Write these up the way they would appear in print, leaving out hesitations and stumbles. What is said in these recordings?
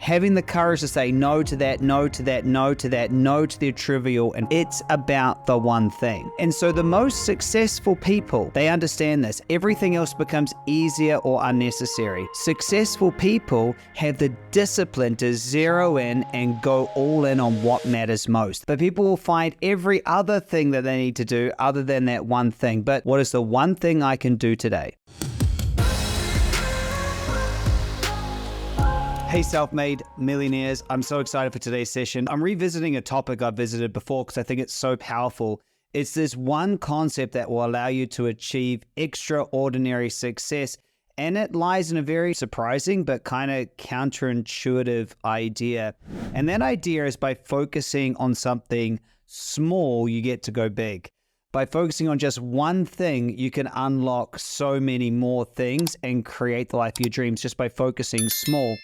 having the courage to say no to that, no to that, no to that, no to the trivial, and it's about the one thing. And so the most successful people, they understand this. Everything else becomes easier or unnecessary. Successful people have the discipline to zero in and go all in on what matters most. But people will find every other thing that they need to do other than that one thing. But what is the one thing I can do today? Hey, self-made millionaires. I'm so excited for today's session. I'm revisiting a topic I've visited before because I think it's so powerful. It's this one concept that will allow you to achieve extraordinary success. And it lies in a very surprising but kind of counterintuitive idea. And that idea is by focusing on something small, you get to go big. By focusing on just one thing, you can unlock so many more things and create the life of your dreams just by focusing small.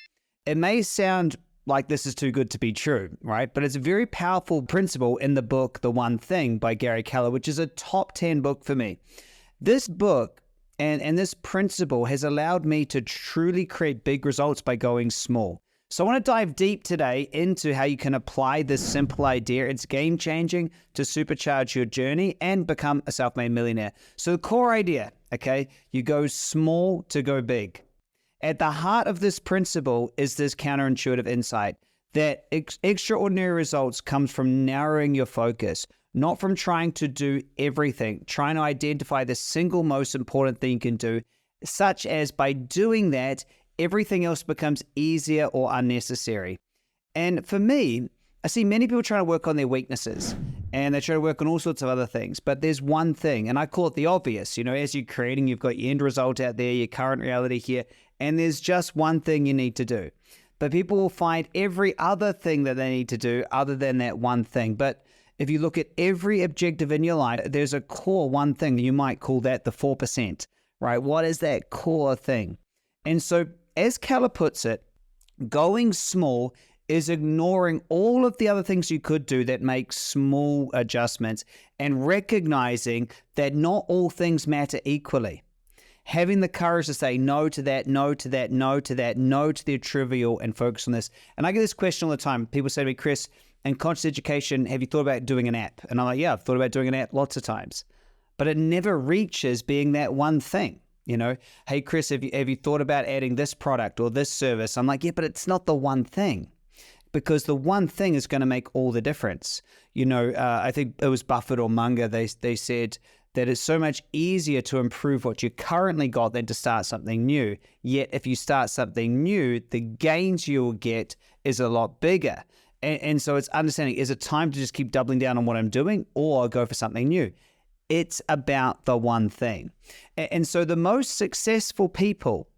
It may sound like this is too good to be true, right? But it's a very powerful principle in the book, The One Thing by Gary Keller, which is a top 10 book for me. This book and this principle has allowed me to truly create big results by going small. So I want to dive deep today into how you can apply this simple idea. It's game changing to supercharge your journey and become a self-made millionaire. So the core idea, okay, you go small to go big. At the heart of this principle is this counterintuitive insight that extraordinary results comes from narrowing your focus, not from trying to do everything, trying to identify the single most important thing you can do, such as by doing that, everything else becomes easier or unnecessary. And for me, I see many people trying to work on their weaknesses and they try to work on all sorts of other things, but there's one thing, and I call it the obvious. You know, as you're creating, you've got your end result out there, your current reality here, and there's just one thing you need to do. But people will find every other thing that they need to do other than that one thing. But if you look at every objective in your life, there's a core one thing. You might call that the 4%, right? What is that core thing? And so, as Keller puts it, going small is ignoring all of the other things you could do that make small adjustments and recognizing that not all things matter equally. Having the courage to say no to that, no to that, no to that, no to the trivial, and focus on this. And I get this question all the time. People say to me, Chris, in conscious education, have you thought about doing an app? And I'm like, yeah, I've thought about doing an app lots of times. But it never reaches being that one thing. You know, hey, Chris, have you thought about adding this product or this service? I'm like, yeah, but it's not the one thing. Because the one thing is going to make all the difference. You know, I think it was Buffett or Munger, they said that it's so much easier to improve what you currently got than to start something new. Yet if you start something new, the gains you'll get is a lot bigger. And so it's understanding, is it time to just keep doubling down on what I'm doing or go for something new? It's about the one thing. And so the most successful people,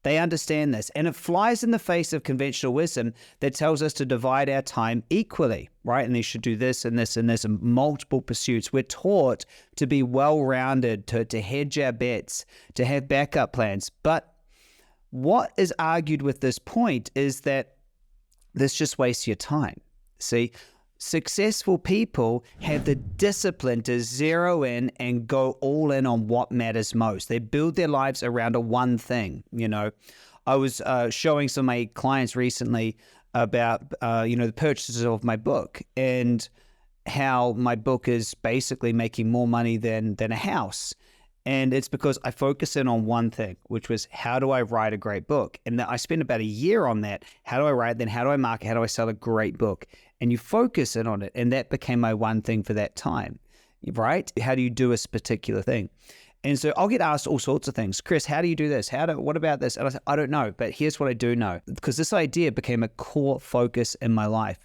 they understand this, and it flies in the face of conventional wisdom that tells us to divide our time equally, right? And you should do this and this and this and multiple pursuits. We're taught to be well-rounded, to hedge our bets, to have backup plans. But what is argued with this point is that this just wastes your time. See, successful people have the discipline to zero in and go all in on what matters most. They build their lives around a one thing. You know, I was showing some of my clients recently about, the purchases of my book and how my book is basically making more money than a house. And it's because I focus in on one thing, which was how do I write a great book? And I spent about a year on that. How do I write? Then how do I market? How do I sell a great book? And you focus in on it. And that became my one thing for that time, right? How do you do a particular thing? And so I'll get asked all sorts of things. Chris, how do you do this? What about this? And I said, I don't know, but here's what I do know, because this idea became a core focus in my life.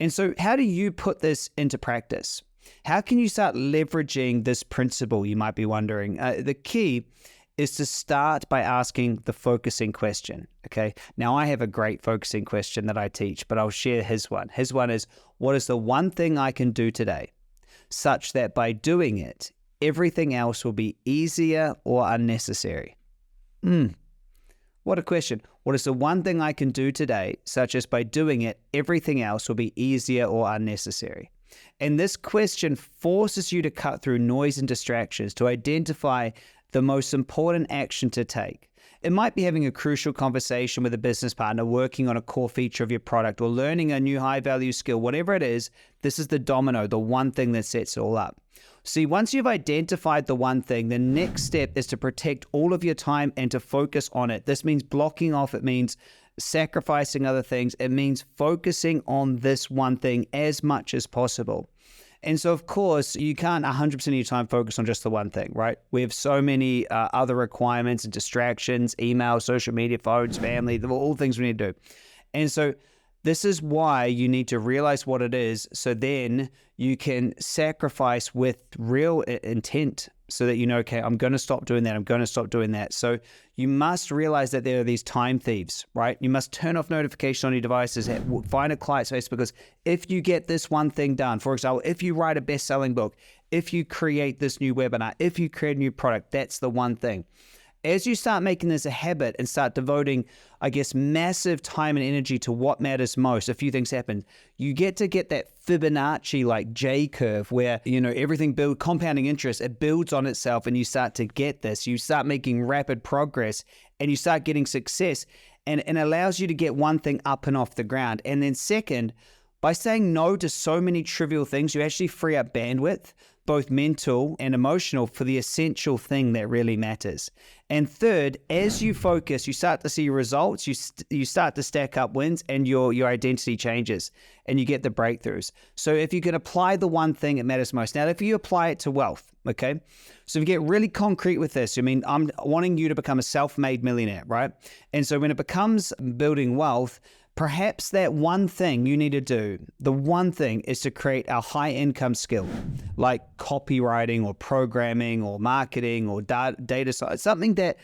And so how do you put this into practice? How can you start leveraging this principle, you might be wondering? The key is to start by asking the focusing question, okay? Now, I have a great focusing question that I teach, but I'll share his one. His one is, what is the one thing I can do today such that by doing it, everything else will be easier or unnecessary? What a question. What is the one thing I can do today such as by doing it, everything else will be easier or unnecessary? And this question forces you to cut through noise and distractions to identify the most important action to take. It might be having a crucial conversation with a business partner, working on a core feature of your product, or learning a new high-value skill. Whatever it is, this is the domino, the one thing that sets it all up. See, once you've identified the one thing, the next step is to protect all of your time and to focus on it. This means blocking off. It means sacrificing other things. It means focusing on this one thing as much as possible. And so, of course, you can't 100% of your time focus on just the one thing, right? We have so many other requirements and distractions, email, social media, phones, family, all things we need to do. And so this is why you need to realize what it is, so then you can sacrifice with real intent, so that you know, okay, I'm going to stop doing that. I'm going to stop doing that. So you must realize that there are these time thieves, right? You must turn off notifications on your devices, find a quiet space, because if you get this one thing done, for example, if you write a best-selling book, if you create this new webinar, if you create a new product, that's the one thing. As you start making this a habit and start devoting, I guess, massive time and energy to what matters most, a few things happen. You get that Fibonacci like J curve where, everything builds compounding interest. It builds on itself and you start to get this. You start making rapid progress and you start getting success, and it allows you to get one thing up and off the ground. And then second, by saying no to so many trivial things, you actually free up bandwidth, both mental and emotional, for the essential thing that really matters. And third, as you focus, you start to see results, you start to stack up wins, and your identity changes and you get the breakthroughs. So if you can apply the one thing, it matters most. Now, if you apply it to wealth, okay? So if you get really concrete with this, I'm wanting you to become a self-made millionaire, right? And so when it becomes building wealth, perhaps that one thing you need to do, the one thing, is to create a high income skill like copywriting or programming or marketing or data science, something that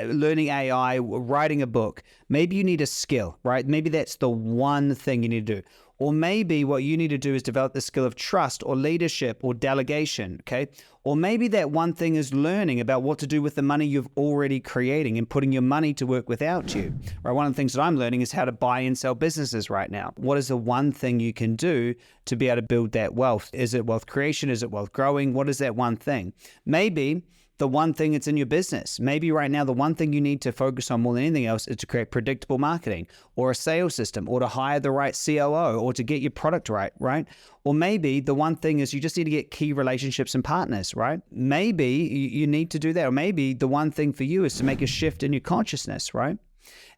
learning AI, writing a book. Maybe you need a skill, right? Maybe that's the one thing you need to do. Or maybe what you need to do is develop the skill of trust or leadership or delegation, okay? Or maybe that one thing is learning about what to do with the money you've already creating and putting your money to work without you, right? One of the things that I'm learning is how to buy and sell businesses right now. What is the one thing you can do to be able to build that wealth? Is it wealth creation? Is it wealth growing? What is that one thing? Maybe the one thing that's in your business. Maybe right now the one thing you need to focus on more than anything else is to create predictable marketing or a sales system or to hire the right COO or to get your product right? Or maybe the one thing is you just need to get key relationships and partners, right? Maybe you need to do that. Or maybe the one thing for you is to make a shift in your consciousness, right?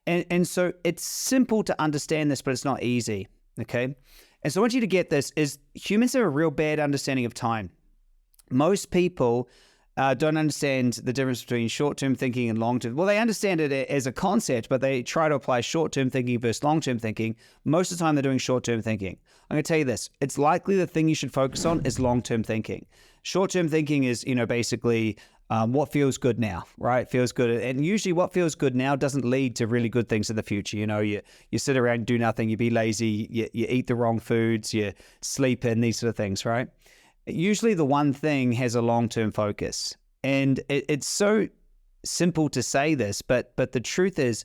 And so it's simple to understand this, but it's not easy, okay? And so I want you to get this, is humans have a real bad understanding of time. Most people don't understand the difference between short-term thinking and long-term. Well, they understand it as a concept, but they try to apply short-term thinking versus long-term thinking. Most of the time, they're doing short-term thinking. I'm going to tell you this. It's likely the thing you should focus on is long-term thinking. Short-term thinking is, basically what feels good now, right? Feels good. And usually what feels good now doesn't lead to really good things in the future. You sit around and do nothing, you be lazy, you eat the wrong foods, you sleep in, these sort of things, right? Usually the one thing has a long-term focus. And it's so simple to say this, but the truth is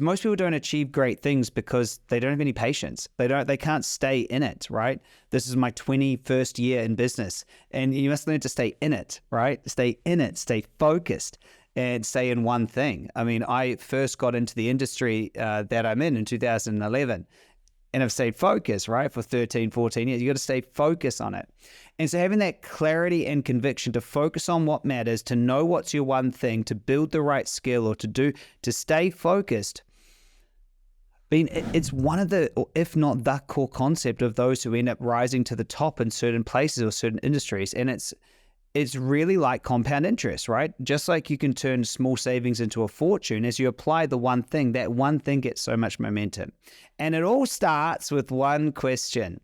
most people don't achieve great things because they don't have any patience. They can't stay in it, right? This is my 21st year in business, and you must learn to stay in it, right? Stay in it, stay focused, and stay in one thing. I first got into the industry that I'm in 2011. And I've stayed focused, right, for 13, 14 years. You got to stay focused on it. And so having that clarity and conviction to focus on what matters, to know what's your one thing, to build the right skill, or to stay focused, it's one of the, or if not the core concept of those who end up rising to the top in certain places or certain industries. And it's really like compound interest, right? Just like you can turn small savings into a fortune, as you apply the one thing, that one thing gets so much momentum. And it all starts with one question.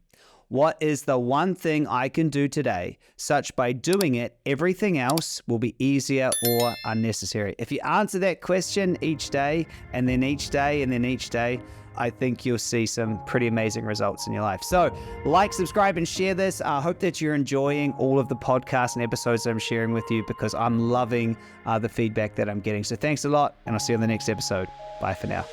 What is the one thing I can do today, such by doing it, everything else will be easier or unnecessary? If you answer that question each day, and then each day, and then each day, I think you'll see some pretty amazing results in your life. So like, subscribe, and share this. I hope that you're enjoying all of the podcasts and episodes that I'm sharing with you, because I'm loving the feedback that I'm getting. So thanks a lot, and I'll see you on the next episode. Bye for now.